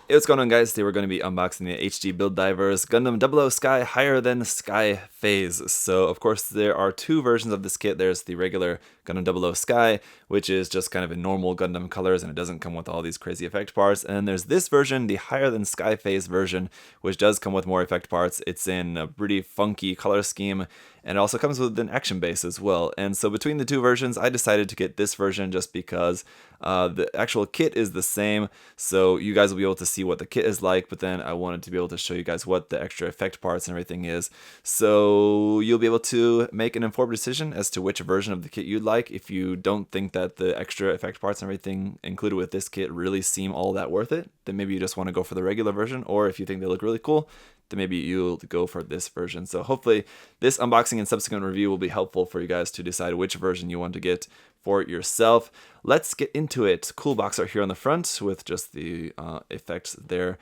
Hey, what's going on, guys? Today we're going to be unboxing the HG Build Divers Gundam 00 Sky Higher Than Sky Phase. So, of course, there are two versions of this kit. There's the regular Gundam 00 Sky, which is just kind of in normal Gundam colors, and it doesn't come with all these crazy effect parts. And then there's this version, the Higher Than Sky Phase version, which does come with more effect parts. It's in a pretty funky color scheme, and it also comes with an action base as well. And so between the two versions, I decided to get this version just because the actual kit is the same, so you guys will be able to see what the kit is like, but then I wanted to be able to show you guys what the extra effect parts and everything is, so you'll be able to make an informed decision as to which version of the kit you'd like. If you don't think that the extra effect parts and everything included with this kit really seem all that worth it, then maybe you just want to go for the regular version, or if you think they look really cool, then maybe you'll go for this version. So hopefully this unboxing and subsequent review will be helpful for you guys to decide which version you want to get for yourself. Let's get into it. Cool box art here on the front with just the effects there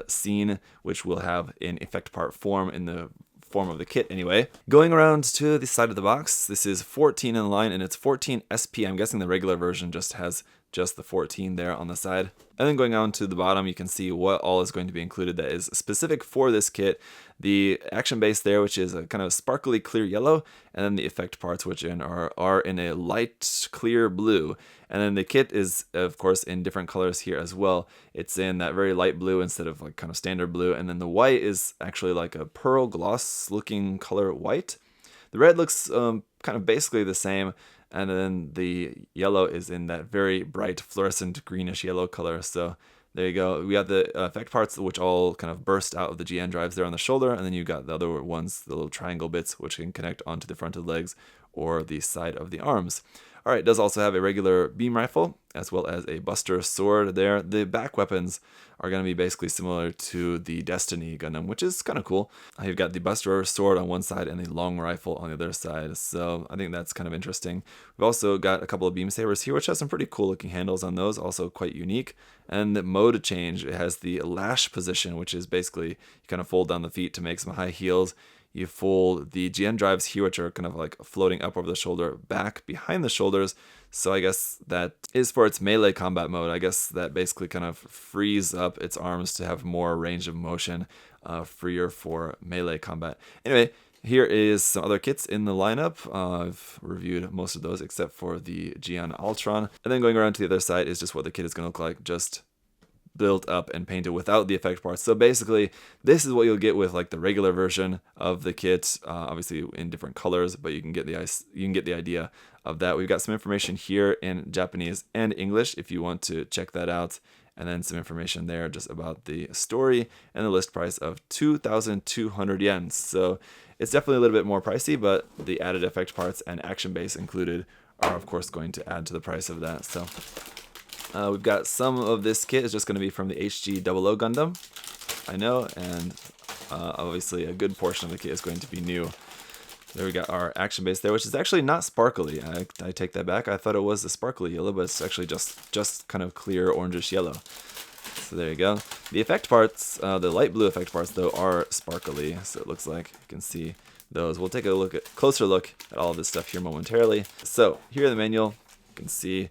seen, which we'll have in effect part form in the form of the kit anyway. Going around to the side of the box, this is 14 in the line, and it's 14 SP. I'm guessing the regular version just has just the 14 there on the side. And then going on to the bottom, you can see what all is going to be included that is specific for this kit. The action base there, which is a kind of sparkly clear yellow, and then the effect parts, which are in a light clear blue. And then the kit is, of course, in different colors here as well. It's in that very light blue instead of like kind of standard blue. And then the white is actually like a pearl gloss looking color white. The red looks kind of basically the same. And then the yellow is in that very bright fluorescent greenish yellow color. So there you go. We got the effect parts, which all kind of burst out of the GN drives there on the shoulder. And then you got the other ones, the little triangle bits, which can connect onto the front of the legs or the side of the arms. All right, it does also have a regular beam rifle, as well as a Buster sword there. The back weapons are going to be basically similar to the Destiny Gundam, which is kind of cool. You've got the Buster sword on one side and the long rifle on the other side, so I think that's kind of interesting. We've also got a couple of beam sabers here, which have some pretty cool looking handles on those, also quite unique. And the mode change, it has the lash position, which is basically you kind of fold down the feet to make some high heels. You fold the GN drives here, which are kind of like floating up over the shoulder, back behind the shoulders. So I guess that is for its melee combat mode. I guess that basically kind of frees up its arms to have more range of motion, freer for melee combat. Anyway, here is some other kits in the lineup. I've reviewed most of those except for the GN Ultron. And then going around to the other side is just what the kit is going to look like, just built up and painted without the effect parts. So basically this is what you'll get with like the regular version of the kit, obviously in different colors, but you can get the idea of that. We've got some information here in Japanese and English if you want to check that out, and then some information there just about the story and the list price of 2,200 yen. So it's definitely a little bit more pricey, but the added effect parts and action base included are of course going to add to the price of that. So we've got some of this kit is just going to be from the HG Gundam, I know, and obviously a good portion of the kit is going to be new. There we got our action base there, which is actually not sparkly. I take that back. I thought it was a sparkly yellow, but it's actually just kind of clear orangish yellow. So there you go. The effect parts, the light blue effect parts though, are sparkly. So it looks like you can see those. We'll take a closer look at all of this stuff here momentarily. So here in the manual, you can see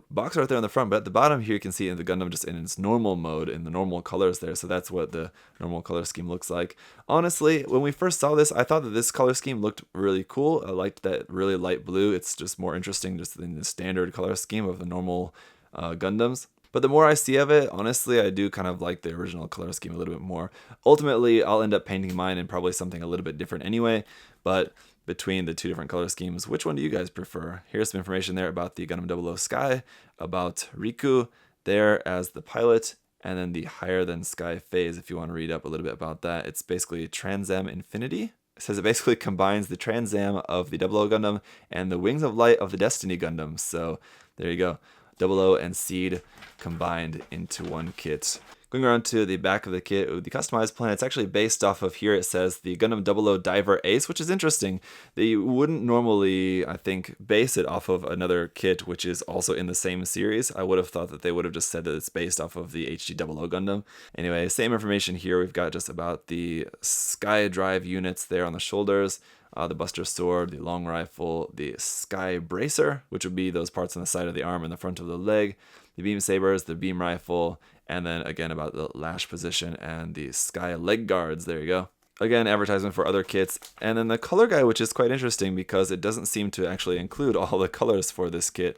box art there on the front, but at the bottom here you can see the Gundam just in its normal mode, in the normal colors there. So that's what the normal color scheme looks like. Honestly, when we first saw this, I thought that this color scheme looked really cool. I liked that really light blue. It's just more interesting just than the standard color scheme of the normal Gundams. But the more I see of it, honestly, I do kind of like the original color scheme a little bit more. Ultimately, I'll end up painting mine in probably something a little bit different anyway, but between the two different color schemes, which one do you guys prefer? Here's some information there about the Gundam 00 Sky, about Riku there as the pilot, and then the Higher Than Sky phase, if you want to read up a little bit about that. It's basically Transam Infinity. It says it basically combines the Transam of the 00 Gundam and the Wings of Light of the Destiny Gundam. So there you go. 00 and Seed combined into one kit. Going around to the back of the kit, the customized plan, it's actually based off of, here it says, the Gundam 00 Diver Ace, which is interesting. They wouldn't normally, I think, base it off of another kit, which is also in the same series. I would have thought that they would have just said that it's based off of the HG Gundam. Anyway, same information here. We've got just about the Sky Drive units there on the shoulders, the Buster sword, the long rifle, the Sky Bracer, which would be those parts on the side of the arm and the front of the leg, the beam sabers, the beam rifle, And then again about the lash position and the sky leg guards. There you go. Again, advertisement for other kits. And then the color guide, which is quite interesting because it doesn't seem to actually include all the colors for this kit.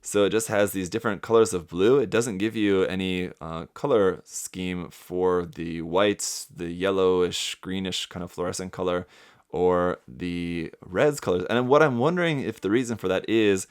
So it just has these different colors of blue. It doesn't give you any color scheme for the whites, the yellowish, greenish kind of fluorescent color, or the reds colors. And what I'm wondering if the reason for that is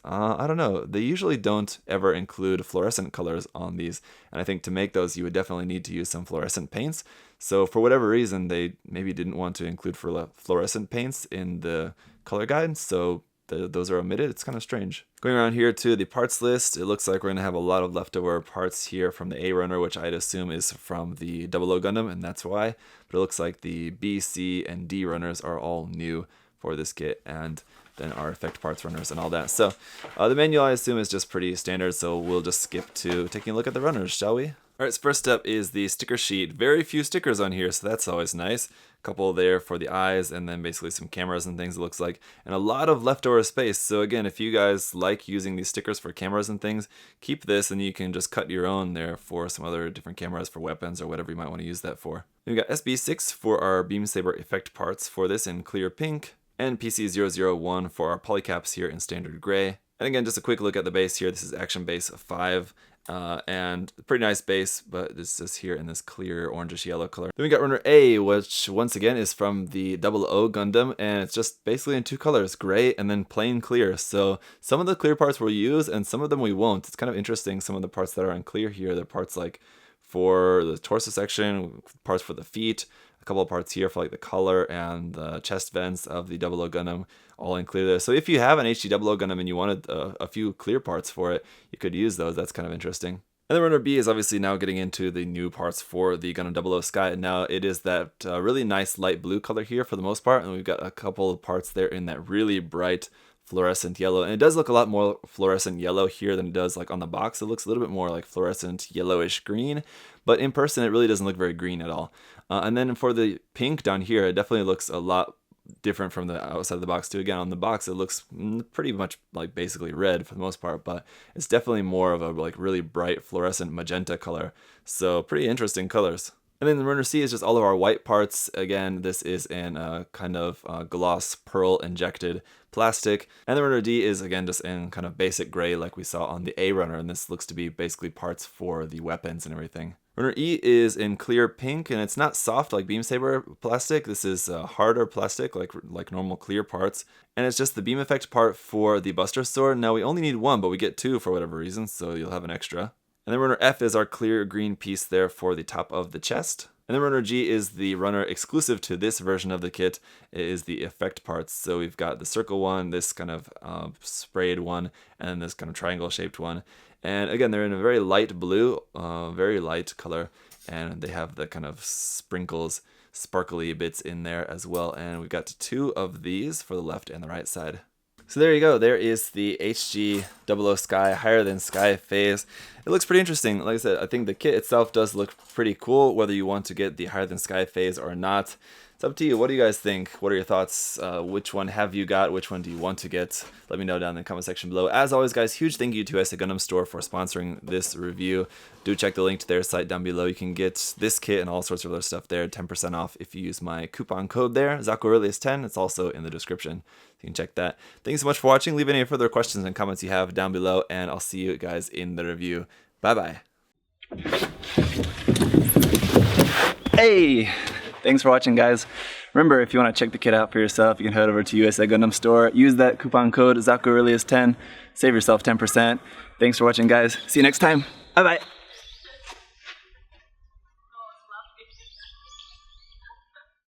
I don't know. They usually don't ever include fluorescent colors on these. And I think to make those, you would definitely need to use some fluorescent paints. So for whatever reason, they maybe didn't want to include fluorescent paints in the color guide. So those are omitted. It's kind of strange. Going around here to the parts list, it looks like we're going to have a lot of leftover parts here from the A runner, which I'd assume is from the 00 Gundam, and that's why. But it looks like the B, C, and D runners are all new for this kit, and then our effect parts runners and all that. So the manual, I assume, is just pretty standard, so we'll just skip to taking a look at the runners, shall we? Alright, so first up is the sticker sheet. Very few stickers on here, so that's always nice. A couple there for the eyes, and then basically some cameras and things, it looks like. And a lot of leftover space. So again, if you guys like using these stickers for cameras and things, keep this and you can just cut your own there for some other different cameras for weapons or whatever you might want to use that for. We've got SB6 for our beam saber effect parts for this in clear pink, and PC001 for our polycaps here in standard gray. And again, just a quick look at the base here. This is Action Base 5. And pretty nice base, but this is here in this clear orangish yellow color. Then we got runner A, which once again is from the 00 Gundam, and it's just basically in two colors, gray and then plain clear. So some of the clear parts we'll use and some of them we won't. It's kind of interesting, some of the parts that are in clear here. They're parts like for the torso section, parts for the feet, a couple of parts here for like the collar and the chest vents of the 00 Gundam, all in clear there. So if you have an HG 00 Gundam and you wanted a few clear parts for it, you could use those. That's kind of interesting. And then runner B is obviously now getting into the new parts for the Gundam 00 Sky. Now it is that really nice light blue color here for the most part, and we've got a couple of parts there in that really bright fluorescent yellow, and it does look a lot more fluorescent yellow here than it does like on the box. It looks a little bit more like fluorescent yellowish green, but in person it really doesn't look very green at all. And then for the pink down here, it definitely looks a lot different from the outside of the box too. Again, on the box it looks pretty much like basically red for the most part, but it's definitely more of a like really bright fluorescent magenta color. So pretty interesting colors. And then the runner C is just all of our white parts. Again, this is in a kind of gloss pearl injected plastic. And the runner D is again just in kind of basic gray like we saw on the A runner, and this looks to be basically parts for the weapons and everything. Runner E is in clear pink, and it's not soft like beam saber plastic. This is harder plastic like normal clear parts, and it's just the beam effect part for the Buster Sword. Now we only need one, but we get two for whatever reason, so you'll have an extra. And then runner F is our clear green piece there for the top of the chest. And then runner G is the runner exclusive to this version of the kit. It is the effect parts. So we've got the circle one, this kind of sprayed one, and then this kind of triangle shaped one. And again, they're in a very light blue, very light color, and they have the kind of sprinkles, sparkly bits in there as well. And we've got two of these for the left and the right side. So there you go, there is the HG 00 Sky Higher Than Sky phase. It looks pretty interesting. Like I said, I think the kit itself does look pretty cool, whether you want to get the Higher Than Sky phase or not. It's up to you. What do you guys think? What are your thoughts? Which one have you got? Which one do you want to get? Let me know down in the comment section below. As always, guys, huge thank you to HG Gundam Store for sponsoring this review. Do check the link to their site down below. You can get this kit and all sorts of other stuff there, 10% off if you use my coupon code there, ZakuAurelius10. It's also in the description. You can check that. Thanks so much for watching. Leave any further questions and comments you have down below, and I'll see you guys in the review. Bye-bye. Hey! Thanks for watching, guys. Remember, if you want to check the kit out for yourself, you can head over to HG Gundam Store. Use that coupon code ZakuAurelius10. Save yourself 10%. Thanks for watching, guys. See you next time. Bye-bye.